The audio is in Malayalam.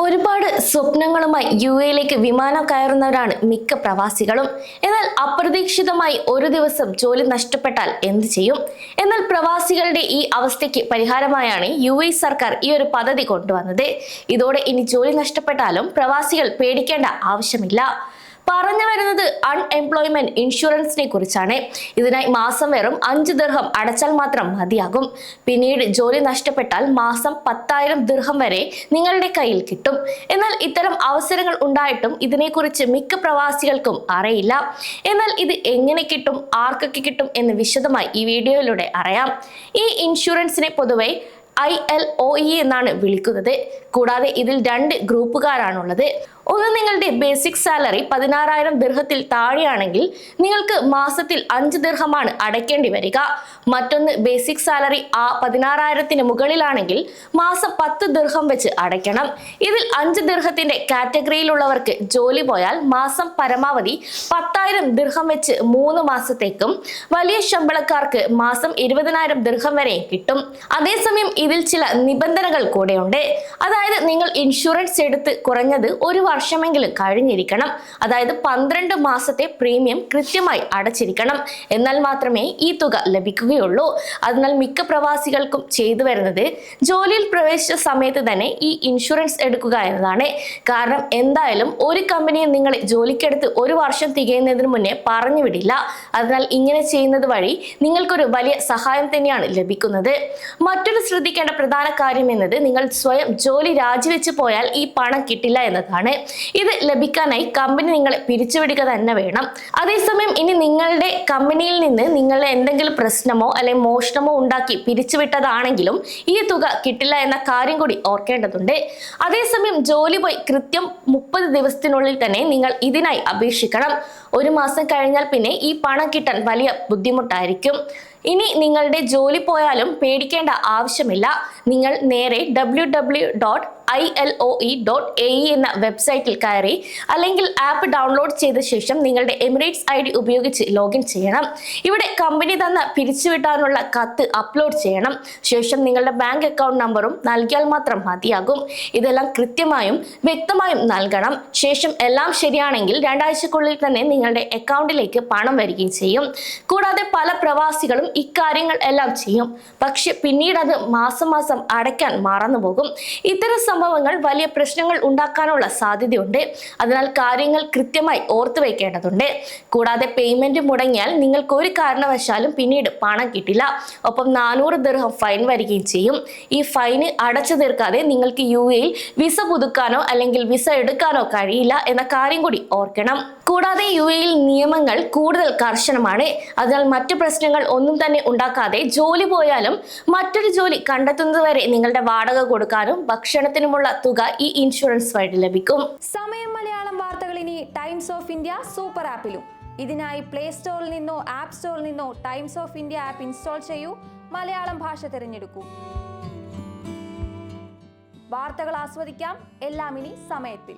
ഒരുപാട് സ്വപ്നങ്ങളുമായി യുഎയിലേക്ക് വിമാനം കയറുന്നവരാണ് മിക്ക പ്രവാസികളും. എന്നാൽ അപ്രതീക്ഷിതമായി ഒരു ദിവസം ജോലി നഷ്ടപ്പെട്ടാൽ എന്ത് ചെയ്യും? എന്നാൽ പ്രവാസികളുടെ ഈ അവസ്ഥയ്ക്ക് പരിഹാരമായാണ് യുഎഇ സർക്കാർ ഈ ഒരു പദ്ധതി കൊണ്ടുവന്നത്. ഇതോടെ ഇനി ജോലി നഷ്ടപ്പെട്ടാലും പ്രവാസികൾ പേടിക്കേണ്ട ആവശ്യമില്ല. പറഞ്ഞു വരുന്നത് അൺഎംപ്ലോയ്മെന്റ് ഇൻഷുറൻസിനെ കുറിച്ചാണ്. ഇതിനായി മാസം വെറും 5 ദിർഹം അടച്ചാൽ മാത്രം മതിയാകും. പിന്നീട് ജോലി നഷ്ടപ്പെട്ടാൽ മാസം 10,000 ദിർഹം വരെ നിങ്ങളുടെ കയ്യിൽ കിട്ടും. എന്നാൽ ഇത്തരം അവസരങ്ങൾ ഉണ്ടായിട്ടും ഇതിനെക്കുറിച്ച് മിക്ക പ്രവാസികൾക്കും അറിയില്ല. എന്നാൽ ഇത് എങ്ങനെ കിട്ടും, ആർക്കൊക്കെ കിട്ടും എന്ന് വിശദമായി ഈ വീഡിയോയിലൂടെ അറിയാം. ഈ ഇൻഷുറൻസിനെ പൊതുവെ ILOE എന്നാണ് വിളിക്കുന്നത്. കൂടാതെ ഇതിൽ 2 ഗ്രൂപ്പുകാരാണുള്ളത്. ഒന്ന്, നിങ്ങളുടെ ബേസിക് സാലറി 16,000 ദിർഹത്തിൽ താഴെയാണെങ്കിൽ നിങ്ങൾക്ക് മാസത്തിൽ 5 ദിർഹമാണ് അടയ്ക്കേണ്ടി വരിക. മറ്റൊന്ന്, ബേസിക് സാലറി 16,000 മുകളിലാണെങ്കിൽ മാസം 10 ദിർഹം വെച്ച് അടയ്ക്കണം. ഇതിൽ 5 ദിർഹത്തിന്റെ കാറ്റഗറിയിലുള്ളവർക്ക് ജോലി പോയാൽ മാസം പരമാവധി 10,000 ദിർഹം വെച്ച് 3 മാസത്തേക്കും വലിയ ശമ്പളക്കാർക്ക് മാസം 20,000 ദിർഹം വരെ കിട്ടും. അതേസമയം ഇതിൽ ചില നിബന്ധനകൾ കൂടെയുണ്ട്. അതായത് നിങ്ങൾ ഇൻഷുറൻസ് എടുത്ത് കുറഞ്ഞത് 1 വർഷമെങ്കിലും കഴിഞ്ഞിരിക്കണം. അതായത് 12 മാസത്തെ പ്രീമിയം കൃത്യമായി അടച്ചിരിക്കണം. എന്നാൽ മാത്രമേ ഈ തുക ലഭിക്കുകയുള്ളൂ. അതിനാൽ മിക്ക പ്രവാസികൾക്കും ചെയ്തു വരുന്നത് ജോലിയിൽ പ്രവേശിച്ച സമയത്ത് തന്നെ ഈ ഇൻഷുറൻസ് എടുക്കുക എന്നതാണ്. കാരണം എന്തായാലും ഒരു കമ്പനിയെ നിങ്ങളെ ജോലിക്കെടുത്ത് 1 വർഷം തികയുന്നതിന് മുന്നേ പറഞ്ഞു വിടില്ല. അതിനാൽ ഇങ്ങനെ ചെയ്യുന്നത് വഴി നിങ്ങൾക്കൊരു വലിയ സഹായം തന്നെയാണ് ലഭിക്കുന്നത്. മറ്റൊരു ശ്രദ്ധിക്കേണ്ട പ്രധാന കാര്യം എന്നത് നിങ്ങൾ സ്വയം ജോലി രാജിവെച്ച് പോയാൽ ഈ പണം കിട്ടില്ല എന്നതാണ്. ഇത് ലഭിക്കാനായി കമ്പനി നിങ്ങളെ പിരിച്ചുവിടുക തന്നെ വേണം. അതേസമയം ഇനി നിങ്ങളുടെ കമ്പനിയിൽ നിന്ന് നിങ്ങളെ എന്തെങ്കിലും പ്രശ്നമോ അല്ലെങ്കിൽ മോഷണമോ ഉണ്ടാക്കി പിരിച്ചുവിട്ടതാണെങ്കിലും ഈ തുക കിട്ടില്ല എന്ന കാര്യം കൂടി ഓർക്കേണ്ടതുണ്ട്. അതേസമയം ജോലി പോയി കൃത്യം 30 ദിവസത്തിനുള്ളിൽ തന്നെ നിങ്ങൾ ഇതിനായി അപേക്ഷിക്കണം. 1 മാസം കഴിഞ്ഞാൽ പിന്നെ ഈ പണം കിട്ടാൻ വലിയ ബുദ്ധിമുട്ടായിരിക്കും. ഇനി നിങ്ങളുടെ ജോലി പോയാലും പേടിക്കേണ്ട ആവശ്യമില്ല. നിങ്ങൾ നേരെ www.ILOE.ae എന്ന വെബ്സൈറ്റിൽ കയറി അല്ലെങ്കിൽ ആപ്പ് ഡൗൺലോഡ് ചെയ്ത ശേഷം നിങ്ങളുടെ എമിറേറ്റ്സ് ID ഉപയോഗിച്ച് ലോഗിൻ ചെയ്യണം. ഇവിടെ കമ്പനി തന്ന പിരിച്ചുവിടാനുള്ള കത്ത് അപ്ലോഡ് ചെയ്യണം. ശേഷം നിങ്ങളുടെ ബാങ്ക് അക്കൗണ്ട് നമ്പറും നൽകിയാൽ മാത്രം മതിയാകും. ഇതെല്ലാം കൃത്യമായും വ്യക്തമായും നൽകണം. ശേഷം എല്ലാം ശരിയാണെങ്കിൽ 2 ആഴ്ചക്കുള്ളിൽ തന്നെ നിങ്ങളുടെ അക്കൗണ്ടിലേക്ക് പണം വരികയും ചെയ്യും. കൂടാതെ പല പ്രവാസികളും ഇക്കാര്യങ്ങൾ എല്ലാം ചെയ്യും, പക്ഷെ പിന്നീട് അത് മാസം മാസം അടയ്ക്കാൻ മറന്നുപോകും. ഇത്തരം സംഭവങ്ങൾ വലിയ പ്രശ്നങ്ങൾ ഉണ്ടാക്കാനുള്ള സാധ്യതയുണ്ട്. അതിനാൽ കാര്യങ്ങൾ കൃത്യമായി ഓർത്തു വെക്കേണ്ടതുണ്ട്. കൂടാതെ പേയ്മെന്റ് മുടങ്ങിയാൽ നിങ്ങൾക്ക് ഒരു കാരണവശാലും പിന്നീട് പണം കിട്ടില്ല. ഒപ്പം 400 ദിർഹം ഫൈൻ വരികയും ചെയ്യും. ഈ ഫൈന് അടച്ചു തീർക്കാതെ നിങ്ങൾക്ക് UAEയിൽ വിസ പുതുക്കാനോ അല്ലെങ്കിൽ വിസ എടുക്കാനോ കഴിയില്ല എന്ന കാര്യം കൂടി ഓർക്കണം. കൂടാതെ UAEയിൽ നിയമങ്ങൾ കൂടുതൽ കർശനമാണ്. അതിനാൽ മറ്റു പ്രശ്നങ്ങൾ ഒന്നും തന്നെ ഉണ്ടാക്കാതെ ജോലി പോയാലും മറ്റൊരു ജോലി കണ്ടെത്തുന്നതുവരെ നിങ്ങളുടെ വാടക കൊടുക്കാനും ഭക്ഷണത്തിനുമുള്ള തുക ഈ ഇൻഷുറൻസ് വഴി ലഭിക്കും. സമയം മലയാളം വാർത്തകൾ ഇനി ടൈംസ് ഓഫ് ഇന്ത്യ സൂപ്പർ ആപ്പിലും. ഇതിനായി പ്ലേ സ്റ്റോറിൽ നിന്നോ ആപ്പ് സ്റ്റോറിൽ നിന്നോ times of India app install ചെയ്യൂ. മലയാളം ഭാഷ തിരഞ്ഞെടുക്കൂ. വാർത്തകൾ ആസ്വദിക്കാം. എല്ലാം ഇനി സമയത്തിൽ.